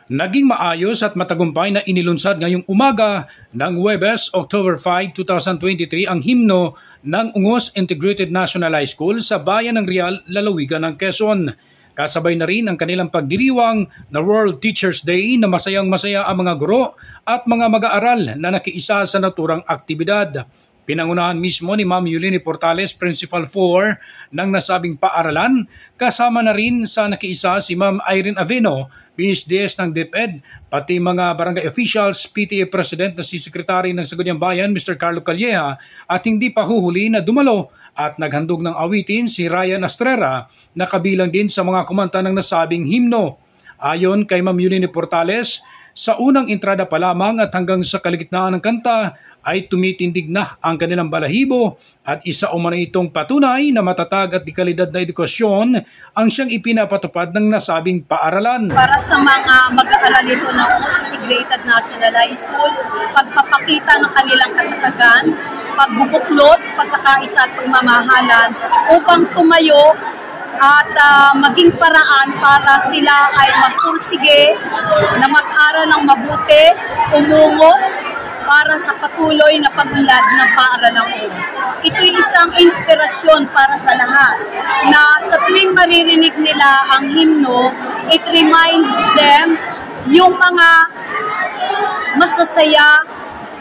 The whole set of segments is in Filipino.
Naging maayos at matagumpay na inilunsad ngayong umaga ng Huwebes, October 5, 2023 ang himno ng Ungos Integrated National High School sa bayan ng Real, Lalawigan ng Quezon. Kasabay na rin ang kanilang pagdiriwang na World Teachers Day na masayang-masaya ang mga guro at mga mag-aaral na nakiisa sa naturang aktibidad. Pinangunahan mismo ni Ma'am Yulini Portales, Principal 4 ng nasabing paaralan. Kasama na rin sa nakiisa si Ma'am Irene Aveno, PSDS ng DepEd, pati mga barangay officials, PTA President na si Sekretary ng Sangguniang Bayan, Mr. Carlo Calleja, at hindi pa huhuli na dumalo at naghandog ng awitin si Ryan Astrera na kabilang din sa mga kumanta ng nasabing himno. Ayon kay Ma'am Yulini Portales, sa unang entrada pa lamang at hanggang sa kaligitnaan ng kanta ay tumitindig na ang kanilang balahibo at isa umano itong patunay na matatag at dekalidad na edukasyon ang siyang ipinapatupad ng nasabing paaralan. Para sa mga mag-aaral nito ng Ungos Integrated National High School, pagpapakita ng kanilang katatagan, pagbubuklod, pagkakaisa at pagmamahalan upang tumayo at maging paraan para sila ay magpursige na mag-aral ng mabuti, umungos para sa patuloy na pagunlad ng paaralang Ungos. Ito'y isang inspirasyon para sa lahat na sa tuwing maririnig nila ang himno, it reminds them yung mga masasaya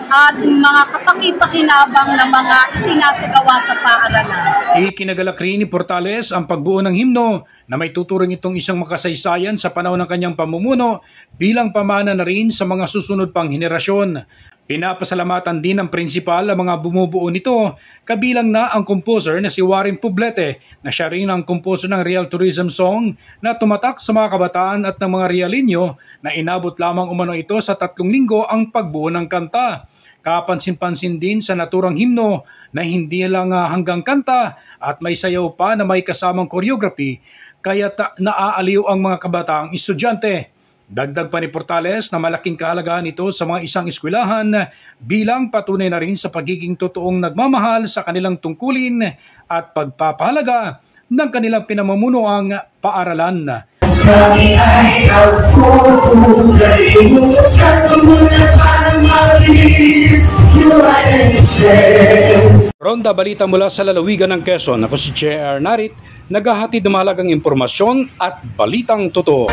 at mga kapaki-pakinabang na mga isinasagawa sa paaralan. Ikinagalak rin ni Portales ang pagbuo ng himno na may tuturing itong isang makasaysayan sa panahon ng kanyang pamumuno bilang pamana na rin sa mga susunod pang henerasyon. Pinapasalamatan din ng prinsipal ang mga bumubuo nito, kabilang na ang composer na si Warren Poblete na siya rin ang composer ng Real Tourism Song na tumatak sa mga kabataan at ng mga Realinyo na inabot lamang umano ito sa 3 linggo ang pagbuo ng kanta. Kapansin-pansin din sa naturang himno na hindi lang hanggang kanta at may sayaw pa na may kasamang choreography kaya naaaliw ang mga kabataang estudyante. Dagdag pa ni Portales na malaking kahalagahan ito sa mga isang eskwelahan bilang patunay na rin sa pagiging totoong nagmamahal sa kanilang tungkulin at pagpapahalaga ng kanilang pinamumunuang paaralan. Kami ay Ronda balita mula sa lalawigan ng Quezon. Ako si J.R. Narit, naghahatid ng mahalagang impormasyon at balitang totoo.